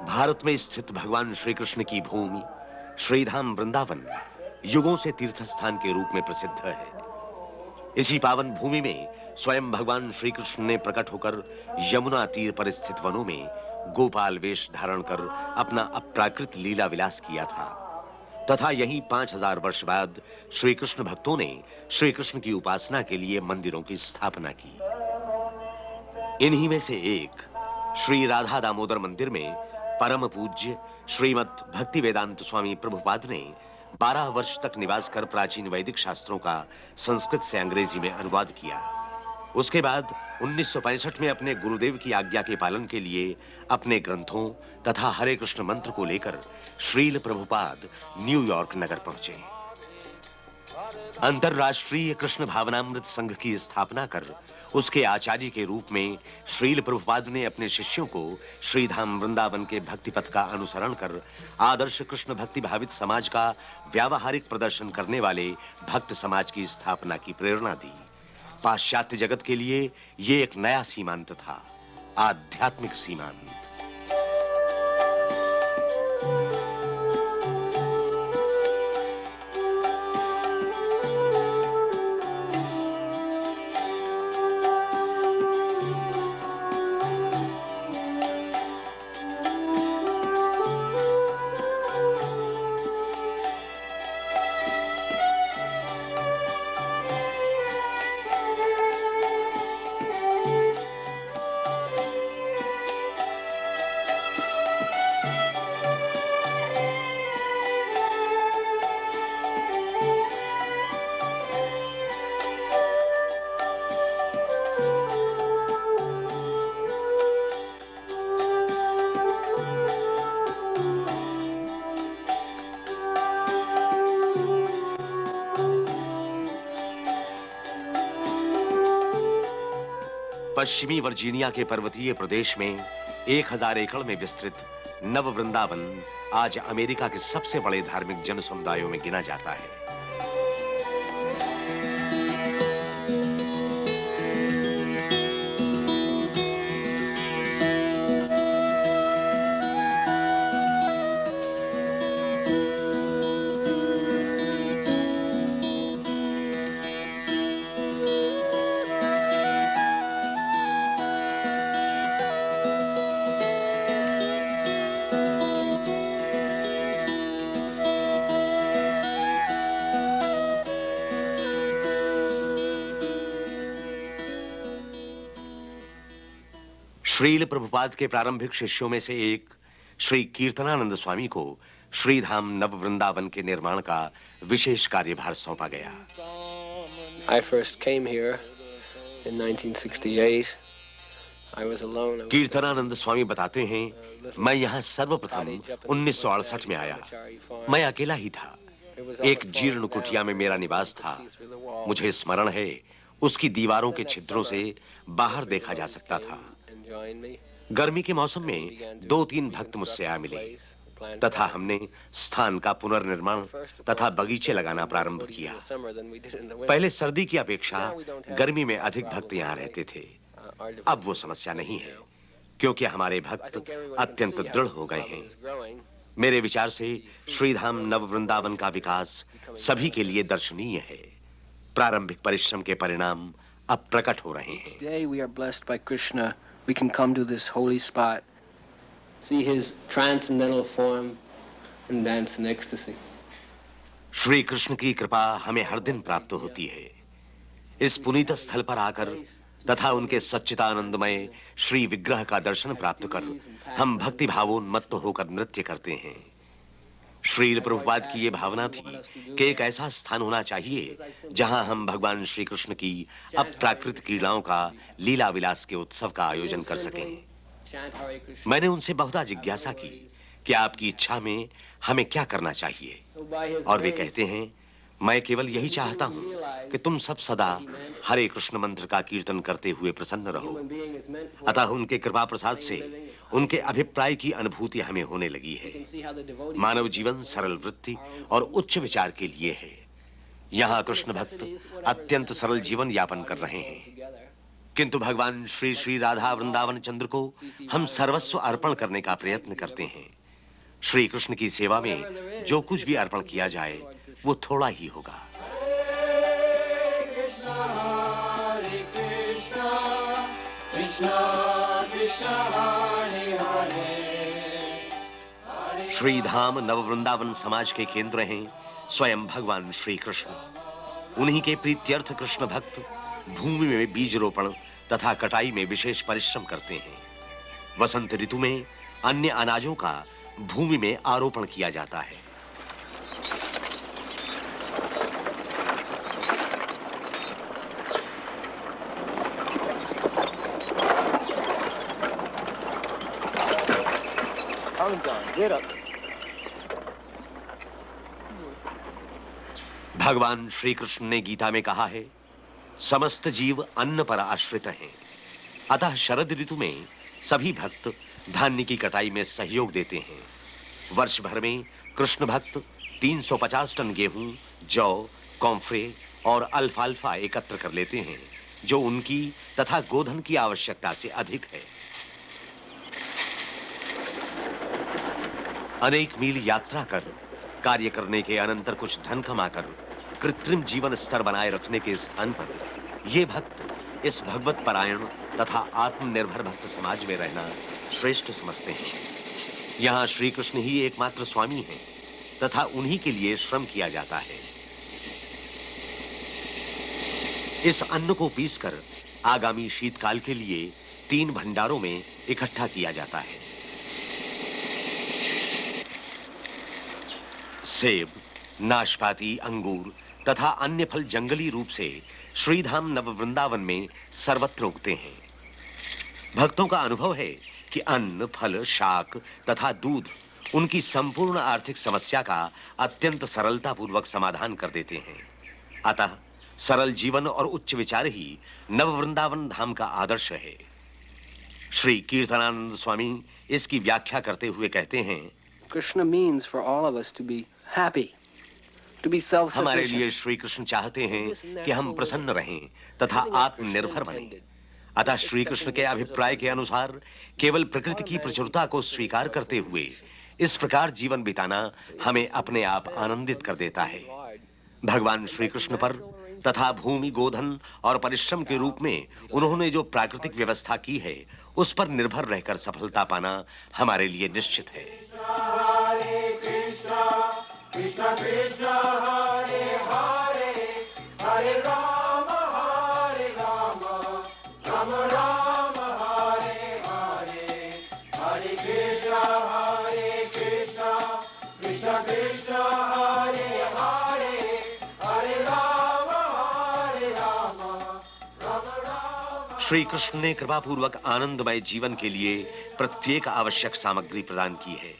भारत में स्थित भगवान श्री कृष्ण की भूमि श्रीधाम वृंदावन युगों से तीर्थ स्थान के रूप में प्रसिद्ध है। इसी पावन भूमि में स्वयं भगवान श्री कृष्ण ने प्रकट होकर यमुना तीर पर स्थित वनों में गोपाल वेश धारण कर अपना अप्राकृत लीला विलास किया था तथा यहीं 5000 वर्ष बाद श्री कृष्ण भक्तों ने श्री कृष्ण की उपासना के लिए मंदिरों की स्थापना की। इन्हीं में से एक श्री राधा दामोदर मंदिर में परम पूज्य श्रीमद् भक्ति वेदांत स्वामी प्रभुपाद ने 12 वर्ष तक निवास कर प्राचीन वैदिक शास्त्रों का संस्कृत से अंग्रेजी में अनुवाद किया। उसके बाद 1965 में अपने गुरुदेव की आज्ञा के पालन के लिए अपने ग्रंथों तथा हरे कृष्ण मंत्र को लेकर श्रील प्रभुपाद न्यूयॉर्क नगर पहुंचे। अंतरराष्ट्रीय कृष्ण भावनामृत संघ की स्थापना कर उसके आचार्य के रूप में श्रील प्रभुपाद ने अपने शिष्यों को श्रीधाम वृंदावन के भक्ति पथ का अनुसरण कर आदर्श कृष्ण भक्ति भावित समाज का व्यावहारिक प्रदर्शन करने वाले भक्त समाज की स्थापना की प्रेरणा दी। पाश्चात्य जगत के लिए यह एक नया सीमांत था, आध्यात्मिक सीमांत। पश्चिमी वर्जीनिया के पर्वतीय प्रदेश में 1000 एकड़ में विस्तृत नव वृंदावन आज अमेरिका के सबसे बड़े धार्मिक जन समुदायों में गिना जाता है। श्रील प्रभुपाद के प्रारंभिक शिष्यों में से एक श्री कीर्तनानंद स्वामी को श्रीधाम नव वृंदावन के निर्माण का विशेष कार्यभार सौंपा गया। I first came here in 1968. I was alone. Kirtanananda स्वामी बताते हैं, मैं यहाँ सर्वप्रथम 1968 में आया। मैं अकेला ही था। एक जीर्ण कुटिया में मेरा निवास था। मुझे स्मरण है, उसकी दीवारों के छिद्रों से बाहर देखा जा सकता था। गर्मी के मौसम में 2-3 भक्त मुझसे आ मिले तथा हमने स्थान का पुनर्निर्माण तथा बगीचे लगाना प्रारंभ किया। पहले सर्दी की अपेक्षा गर्मी में अधिक भक्त यहाँ रहते थे। अब वो समस्या नहीं है क्योंकि हमारे भक्त अत्यंत दृढ़ हो गए हैं। मेरे विचार से श्रीधाम नव वृंदावन का विकास सभी के लिए दर्शनीय है। प्रारंभिक परिश्रम के परिणाम अब प्रकट हो रहे हैं। Today we are blessed by Krishna. We can come to this holy spot, see his transcendental form and dance in ecstasy. Shri Krishna की कृपा हमें हर दिन प्राप्त होती है। इस पुनीत स्थल पर आकर तथा उनके सच्चिदानंदमय श्री विग्रह का दर्शन प्राप्त कर हम भक्ति भावोन्मत्त होकर नृत्य करते हैं। श्रील प्रभुपाद की ये भावना थी कि एक ऐसा स्थान होना चाहिए जहां हम भगवान श्री कृष्ण की अप्राकृत क्रीड़ाओं का लीला विलास के उत्सव का आयोजन कर सकें। मैंने उनसे बहुधा जिज्ञासा की कि आपकी इच्छा में हमें क्या करना चाहिए, और वे कहते हैं, मैं केवल यही चाहता हूं कि तुम सब सदा हरे कृष्ण मंत्र का कीर्तन करते हुए प्रसन्न रहो। अतः उनके कृपा प्रसाद से उनके अभिप्राय की अनुभूति हमें होने लगी है। मानव जीवन सरल वृत्ति और उच्च विचार के लिए है। यहाँ कृष्ण भक्त अत्यंत सरल जीवन यापन कर रहे हैं। किंतु भगवान श्री श्री राधा वृंदावन चंद्र को हम सर्वस्व अर्पण करने का प्रयत्न करते हैं। श्री कृष्ण की सेवा में जो कुछ भी अर्पण किया जाए वो थोड़ा ही होगा। श्री धाम नववृंदावन समाज के केंद्र हैं स्वयं भगवान श्री कृष्ण। उन्हीं के प्रीत्यर्थ कृष्ण भक्त भूमि में बीज रोपण तथा कटाई में विशेष परिश्रम करते हैं। वसंत ऋतु में अन्य अनाजों का भूमि में आरोपण किया जाता है। भगवान श्री कृष्ण ने गीता में कहा है, समस्त जीव अन्न पर आश्रित हैं। अतः शरद ऋतु में सभी भक्त धान्य की कटाई में सहयोग देते हैं। वर्ष भर में कृष्ण भक्त 350 टन गेहूं, जौ, कॉम्फ्रे और अल्फाल्फा एकत्र कर लेते हैं, जो उनकी तथा गोधन की आवश्यकता से अधिक है। अनेक मील यात्रा कर कार्य करने के अनंतर कुछ धन कमाकर कृत्रिम जीवन स्तर बनाए रखने के स्थान पर ये भक्त इस भगवत परायण तथा आत्मनिर्भर भक्त समाज में रहना श्रेष्ठ समझते हैं। यहाँ श्री कृष्ण ही एकमात्र स्वामी हैं तथा उन्हीं के लिए श्रम किया जाता है। इस अन्न को पीसकर आगामी शीतकाल के लिए 3 भंडारों में इकट्ठा किया जाता है। सेब, नाशपाती, अंगूर तथा अन्य फल जंगली रूप से श्रीधाम नववृंदावन में सर्वत्र उगते हैं। भक्तों का अनुभव है कि अन्न, फल, शाक तथा दूध उनकी संपूर्ण आर्थिक समस्या का अत्यंत सरलता पूर्वक समाधान कर देते हैं। अतः सरल जीवन और उच्च विचार ही नववृंदावन धाम का आदर्श है। श्री कीर्तनानंद स्वामी इसकी व्याख्या करते हुए कहते हैं, Krishna means for all of us to be happy, to be self-sufficient. हमारे लिए श्री कृष्ण चाहते हैं कि हम प्रसन्न रहें तथा आत्मनिर्भर बनें। अतः श्री कृष्ण के अभिप्राय के अनुसार केवल प्रकृति की प्रचुरता को स्वीकार करते हुए इस प्रकार जीवन बिताना हमें अपने आप आनंदित कर देता है। भगवान श्री कृष्ण पर तथा भूमि, गोधन और परिश्रम के रूप में उन्होंने जो प्राकृतिक व्यवस्था की है उस पर निर्भर रहकर सफलता पाना हमारे लिए निश्चित है। कृष्ण कृष्ण हरे हरे, हरे राम राम राम हरे हरे, हरे कृष्ण कृष्ण कृष्ण हरे हरे, हरे राम राम। श्री कृष्ण ने कृपापूर्वक आनंदमय जीवन के लिए प्रत्येक आवश्यक सामग्री प्रदान की है।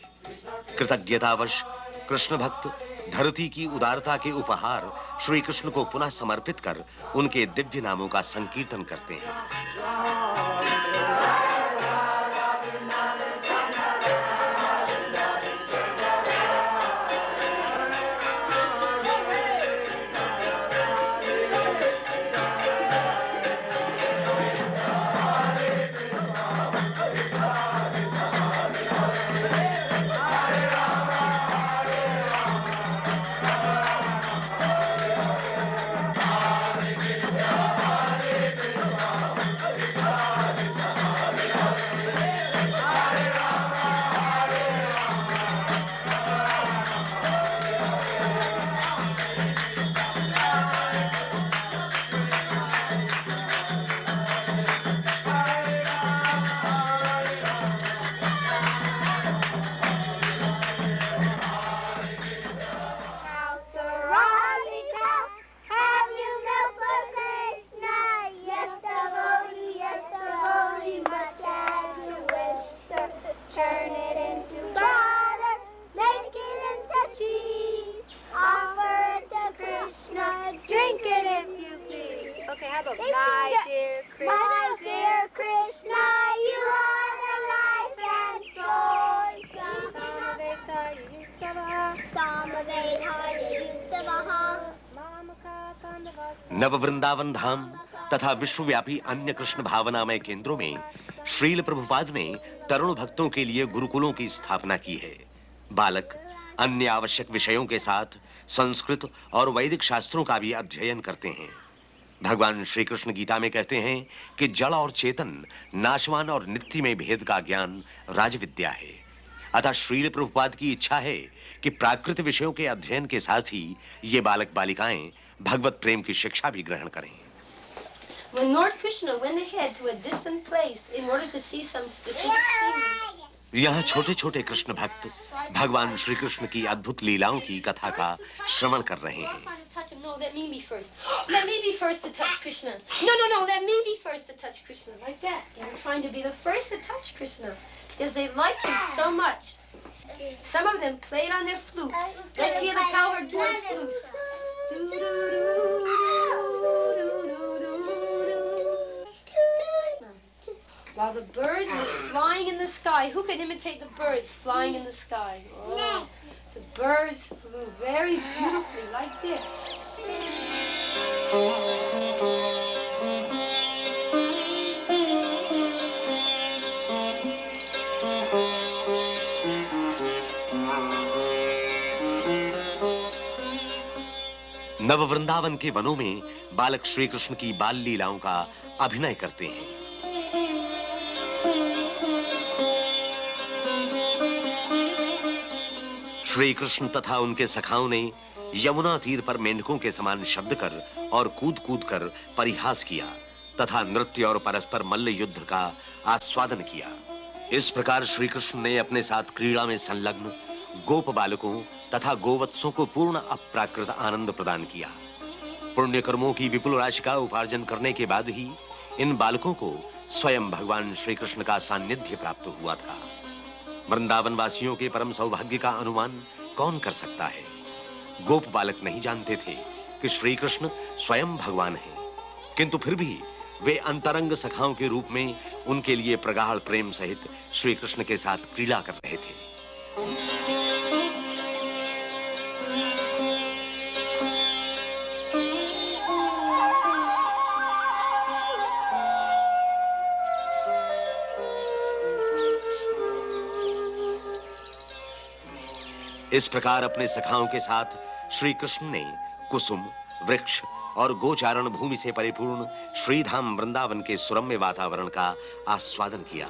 कृतज्ञतावश कृष्ण भक्त धरती की उदारता के उपहार श्री कृष्ण को पुनः समर्पित कर उनके दिव्य नामों का संकीर्तन करते हैं। नव वृंदावन धाम तथा विश्वव्यापी अन्य कृष्ण भावनामय केंद्रों में श्रील प्रभुपाद ने तरुण भक्तों के लिए गुरुकुलों की स्थापना की है। बालक अन्य आवश्यक विषयों के साथ संस्कृत और वैदिक शास्त्रों का भी अध्ययन करते हैं। भगवान श्री कृष्ण गीता में कहते हैं कि जड़ और चेतन, नाशवान और नित्य में भेद का ज्ञान राजविद्या है। अतः श्रील प्रभुपाद की इच्छा है कि प्राकृत विषयों के अध्ययन के साथ ही ये बालक बालिकाएं भगवत प्रेम की शिक्षा भी ग्रहण करें। When Lord Krishna went ahead to a distant place in order to see some specific scenery, यहाँ छोटे छोटे कृष्ण भक्त भगवान श्री कृष्ण की अद्भुत लीलाओं की कथा का श्रवण कर रहे हैं। No, let me be first. Let me be first to touch Krishna. No, let me be first to touch Krishna. Like that. They were trying to be the first to touch Krishna because they liked him so much. Some of them played on their flutes. Let's hear the cowherd boys' flutes. While the birds were flying in the sky, who can imitate the birds flying in the sky? Oh, the birds flew very beautifully like this. नव वृंदावन के वनों में बालक श्री कृष्ण की बाल लीलाओं का अभिनय करते हैं। श्री कृष्ण तथा उनके सखाओं ने यमुना तीर पर मेंढकों के समान शब्द कर और कूद कूद कर परिहास किया तथा नृत्य और परस्पर मल्ल युद्ध का आस्वादन किया। इस प्रकार श्री कृष्ण ने अपने साथ क्रीड़ा में संलग्न गोप बालकों तथा गोवत्सों को पूर्ण अप्राकृत आनंद प्रदान किया। पुण्य कर्मों की विपुल राशि का उपार्जन करने के बाद ही इन बालकों को स्वयं भगवान श्री कृष्ण का सान्निध्य प्राप्त हुआ था। वृंदावन वासियों के परम सौभाग्य का अनुमान कौन कर सकता है? गोप बालक नहीं जानते थे कि श्री कृष्ण स्वयं भगवान हैं, किंतु फिर भी वे अंतरंग सखाओं के रूप में उनके लिए प्रगाढ़ प्रेम सहित श्री कृष्ण के साथ क्रीड़ा कर रहे थे। इस प्रकार अपने सखाओं के साथ श्री कृष्ण ने कुसुम, वृक्ष और गोचारण भूमि से परिपूर्ण श्रीधाम वृंदावन के सुरम्य वातावरण का आस्वादन किया।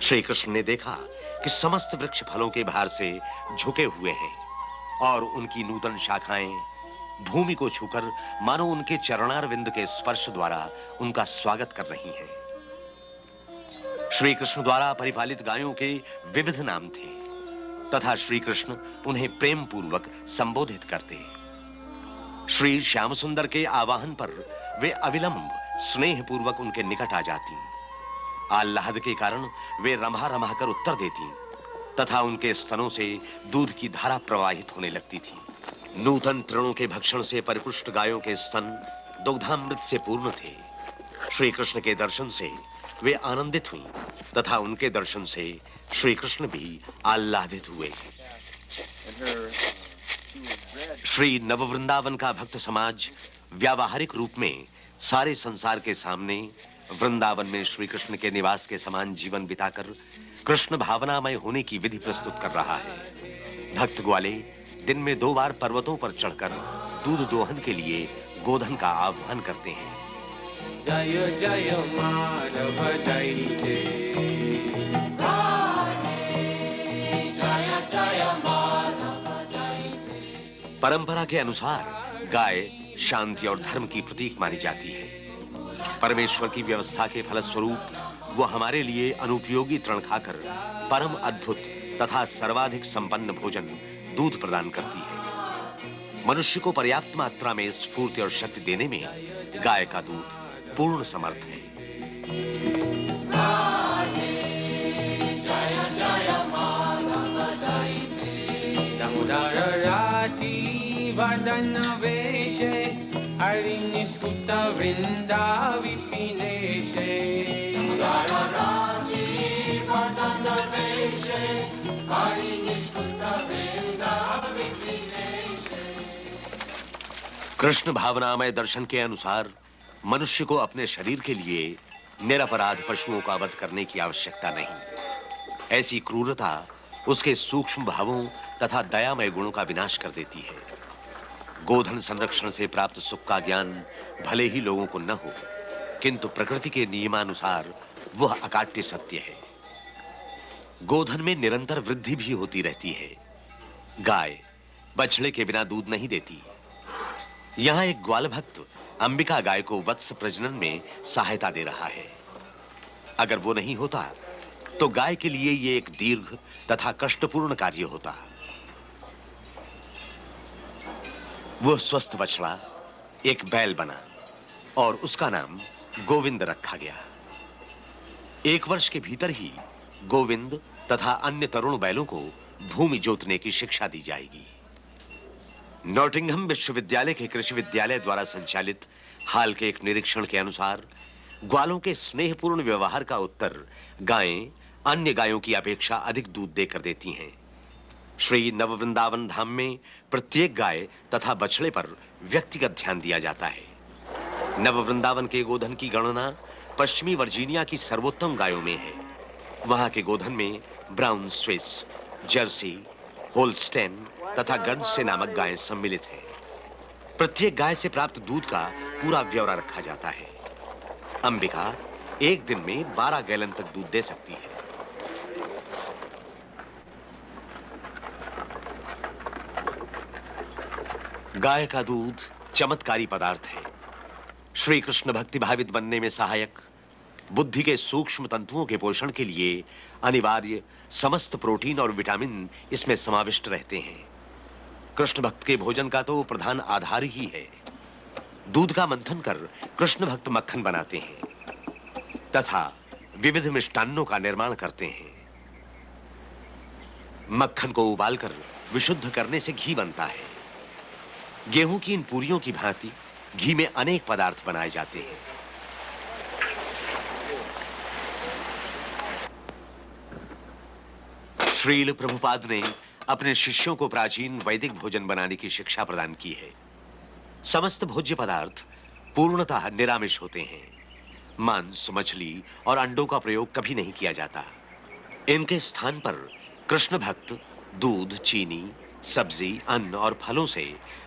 श्री कृष्ण ने देखा कि समस्त वृक्ष फलों के भार से झुके हुए हैं और उनकी नूतन शाखाएं भूमि को छूकर मानो उनके चरणारविंद के स्पर्श द्वारा उनका स्वागत कर रही हैं। श्री कृष्ण द्वारा परिपालित गायों के विविध नाम थे तथा श्री कृष्ण उन्हें प्रेम पूर्वक संबोधित करते। श्री श्याम सुंदर के आवाहन पर वे अविलंब स्नेह पूर्वक उनके निकट आ जाती। आह्लाद के कारण वे रम्हा रम्हा कर उत्तर देती तथा उनके स्तनों से दूध की धारा प्रवाहित होने लगती थी। नूतन तृणों के भक्षण से परिपुष्ट गायों के स्तन दुग्धामृत से पूर्ण थे। श्री कृष्ण के दर्शन से वे आनंदित हुई तथा उनके दर्शन से श्री कृष्ण भी आह्लादित हुए। श्री नववृंदावन का भक्त समाज व्यावहारिक रूप में सारे संसार के सामने वृंदावन में श्री कृष्ण के निवास के समान जीवन बिताकर कृष्ण भावनामय होने की विधि प्रस्तुत कर रहा है। भक्त ग्वाले दिन में 2 बार पर्वतों पर चढ़कर दूध दोहन के लिए गोधन का आह्वान करते हैं। जय जय माधव जय जय परंपरा के अनुसार गाय शांति और धर्म की प्रतीक मानी जाती है। परमेश्वर की व्यवस्था के फलस्वरूप वो हमारे लिए अनुपयोगी तृण खाकर परम अद्भुत तथा सर्वाधिक संपन्न भोजन दूध प्रदान करती है। मनुष्य को पर्याप्त मात्रा में स्फूर्ति और शक्ति देने में गाय का दूध पूर्ण समर्थ है। वदन वेशे हरि निस्कुत वृंदा विपिनेशे वदन वेशे हरि निस्कुत वृंदा विपिनेशे। कृष्ण भावनामय दर्शन के अनुसार मनुष्य को अपने शरीर के लिए निरपराध पशुओं का वध करने की आवश्यकता नहीं। ऐसी क्रूरता उसके सूक्ष्म भावों तथा दयामय गुणों का विनाश कर देती है। गोधन संरक्षण से प्राप्त सुख का ज्ञान भले ही लोगों को न हो, किंतु प्रकृति के नियमानुसार वह अकाट्य सत्य है। गोधन में निरंतर वृद्धि भी होती रहती है। गाय बछड़े के बिना दूध नहीं देती। यहां एक ग्वाल भक्त अंबिका गाय को वत्स प्रजनन में सहायता दे रहा है। अगर वो नहीं होता तो गाय के लिए ये एक दीर्घ तथा कष्टपूर्ण कार्य होता। वह स्वस्थ बछड़ा एक बैल बना और उसका नाम गोविंद रखा गया। 1 वर्ष के भीतर ही गोविंद तथा अन्य तरुण बैलों को भूमि जोतने की शिक्षा दी जाएगी। नॉटिंघम विश्वविद्यालय के कृषि विद्यालय द्वारा संचालित हाल के एक निरीक्षण के अनुसार ग्वालों के स्नेहपूर्ण व्यवहार का उत्तर गायें अन्य गायों की अपेक्षा अधिक दूध देकर देती हैं। श्री नववृंदावन धाम में प्रत्येक गाय तथा बछड़े पर व्यक्तिगत ध्यान दिया जाता है। नववृंदावन के गोधन की गणना पश्चिमी वर्जीनिया की सर्वोत्तम गायों में है। वहां के गोधन में ब्राउन स्विस, जर्सी, होल्स्टेन तथा गर्न्से नामक गायें सम्मिलित हैं। प्रत्येक गाय से प्राप्त दूध का पूरा ब्यौरा रखा जाता है। अंबिका एक दिन में 12 गैलन तक दूध दे सकती है। गाय का दूध चमत्कारी पदार्थ है। श्री कृष्ण भक्ति भावित बनने में सहायक, बुद्धि के सूक्ष्म तंतुओं के पोषण के लिए अनिवार्य समस्त प्रोटीन और विटामिन इसमें समाविष्ट रहते हैं। कृष्ण भक्त के भोजन का तो प्रधान आधार ही है। दूध का मंथन कर कृष्ण भक्त मक्खन बनाते हैं तथा विविध मिष्टान्नों का निर्माण करते हैं। मक्खन को उबालकर विशुद्ध करने से घी बनता है। गेहूं की इन पूरियों की भांति घी में अनेक पदार्थ बनाए जाते हैं। श्रील प्रभुपाद ने अपने शिष्यों को प्राचीन वैदिक भोजन बनाने की शिक्षा प्रदान की है। समस्त भोज्य पदार्थ पूर्णतः निरामिष होते हैं। मांस, मछली और अंडों का प्रयोग कभी नहीं किया जाता। इनके स्थान पर कृष्ण भक्त दूध, चीनी, सब्जी, अन्न और फलों से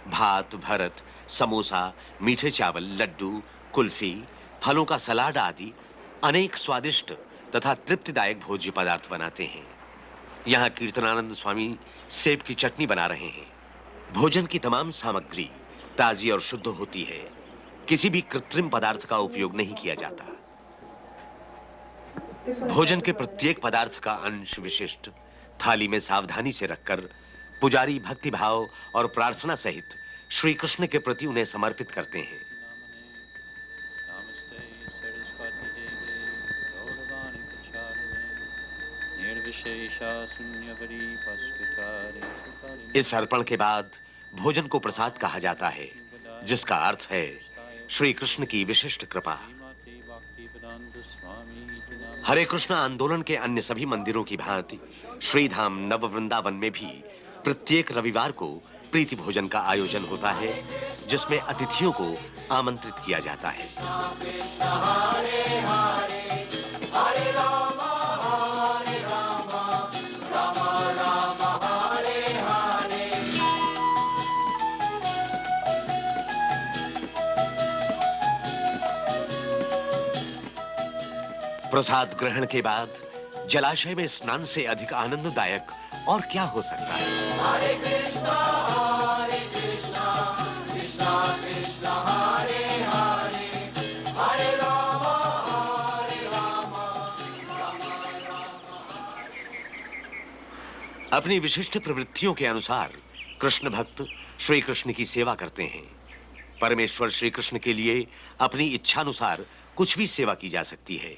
भात, भरत, समोसा, मीठे चावल, लड्डू, कुल्फी, फलों का सलाद आदि अनेक स्वादिष्ट तथा तृप्तिदायक भोज्य पदार्थ बनाते हैं। यहाँ कीर्तनानंद स्वामी सेब की चटनी बना रहे हैं। भोजन की तमाम सामग्री ताजी और शुद्ध होती है। किसी भी कृत्रिम पदार्थ का उपयोग नहीं किया जाता। भोजन के प्रत्येक पदार्थ का अंश विशिष्ट थाली में सावधानी से रखकर पुजारी भक्ति भाव और प्रार्थना सहित श्री कृष्ण के प्रति उन्हें समर्पित करते हैं। इस अर्पण के बाद भोजन को प्रसाद कहा जाता है, जिसका अर्थ है श्री कृष्ण की विशिष्ट कृपा। हरे कृष्ण आंदोलन के अन्य सभी मंदिरों की भांति श्रीधाम नव वृंदावन में भी प्रत्येक रविवार को प्रीति भोजन का आयोजन होता है, जिसमें अतिथियों को आमंत्रित किया जाता है। प्रसाद ग्रहण के बाद जलाशय में स्नान से अधिक आनंददायक और क्या हो सकता है। हरे कृष्णा कृष्णा कृष्णा हरे हरे, हरे राम अपनी विशिष्ट प्रवृत्तियों के अनुसार कृष्ण भक्त श्री कृष्ण की सेवा करते हैं। परमेश्वर श्री कृष्ण के लिए अपनी इच्छानुसार कुछ भी सेवा की जा सकती है।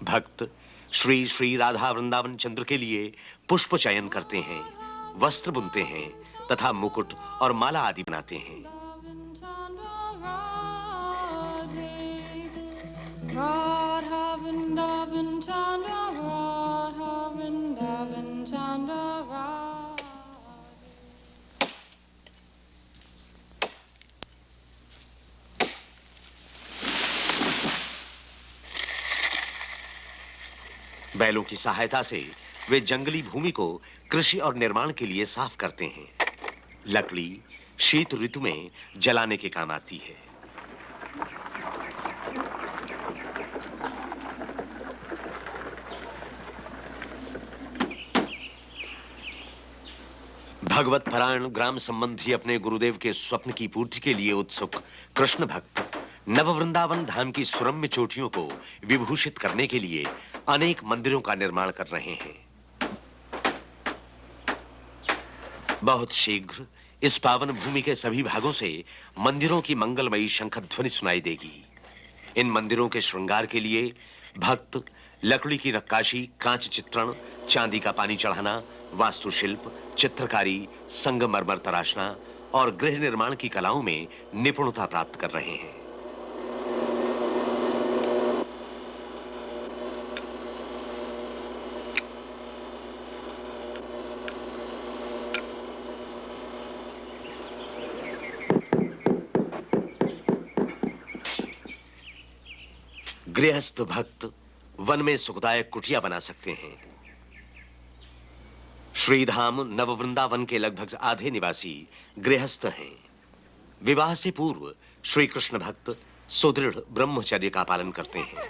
भक्त श्री श्री राधा वृंदावन चंद्र के लिए पुष्प चयन करते हैं, वस्त्र बुनते हैं तथा मुकुट और माला आदि बनाते हैं। बैलों की सहायता से वे जंगली भूमि को कृषि और निर्माण के लिए साफ करते हैं। लकड़ी शीत ऋतु में जलाने के काम आती है। भगवत परायण ग्राम संबंधी अपने गुरुदेव के स्वप्न की पूर्ति के लिए उत्सुक कृष्ण भक्त नव वृंदावन धाम की सुरम्य चोटियों को विभूषित करने के लिए अनेक मंदिरों का निर्माण कर रहे हैं। बहुत शीघ्र इस पावन भूमि के सभी भागों से मंदिरों की मंगलमयी शंखध्वनि सुनाई देगी। इन मंदिरों के श्रृंगार के लिए भक्त लकड़ी की नक्काशी, कांच चित्रण, चांदी का पानी चढ़ाना, वास्तुशिल्प, चित्रकारी, संगमरमर तराशना और गृह निर्माण की कलाओं में निपुणता प्राप्त कर रहे हैं। गृहस्थ भक्त वन में सुखदायक कुटिया बना सकते हैं। श्रीधाम नव वृंदावन के लगभग आधे निवासी गृहस्थ हैं। विवाह से पूर्व श्री कृष्ण भक्त सुदृढ़ ब्रह्मचर्य का पालन करते हैं।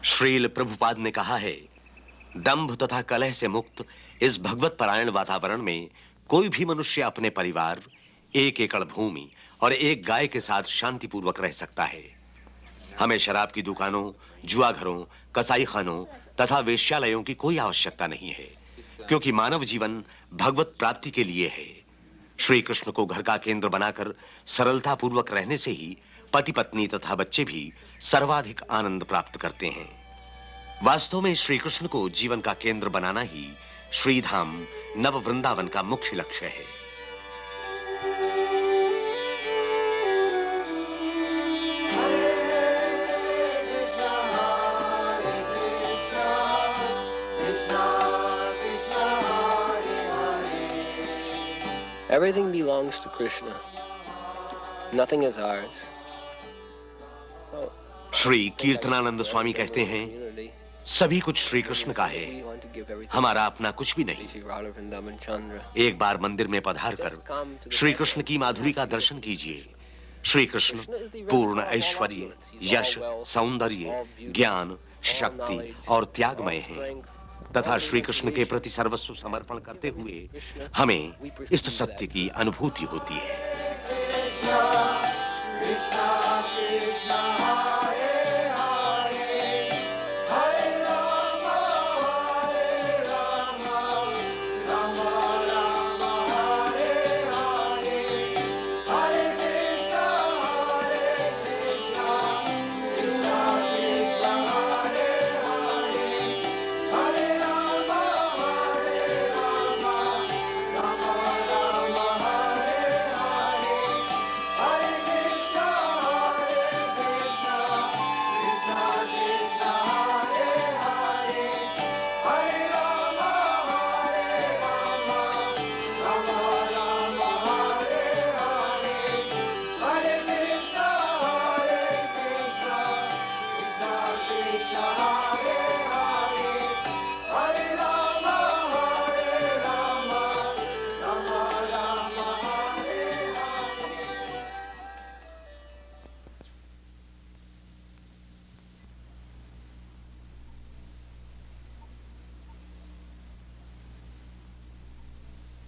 श्रील प्रभुपाद ने कहा है, दंभ तथा कलह से मुक्त इस भगवत परायण वातावरण में कोई भी मनुष्य अपने परिवार, 1 एकड़ भूमि और 1 गाय के साथ शांतिपूर्वक रह सकता है। हमें शराब की दुकानों, जुआ घरों, कसाई खानों तथा वेश्यालयों की कोई आवश्यकता नहीं है, क्योंकि मानव जीवन भगवत प्राप्ति के लिए है। श्री कृष्ण को घर का केंद्र बनाकर सरलता पूर्वक रहने से ही पति पत्नी तथा बच्चे भी सर्वाधिक आनंद प्राप्त करते हैं। वास्तव में श्री कृष्ण को जीवन का केंद्र बनाना ही श्रीधाम नव वृंदावन का मुख्य लक्ष्य है। Everything belongs to Krishna. Nothing is ours. So, Shri Kirtanananda स्वामी कहते हैं, सभी कुछ श्री कृष्ण का है, हमारा अपना कुछ भी नहीं। एक बार मंदिर में पधार कर श्री कृष्ण की माधुरी का दर्शन कीजिए। श्री कृष्ण पूर्ण ऐश्वर्य, यश, सौंदर्य, ज्ञान, शक्ति और त्यागमय हैं तथा श्री कृष्ण के प्रति सर्वस्व समर्पण करते हुए हमें इस सत्य की अनुभूति होती है।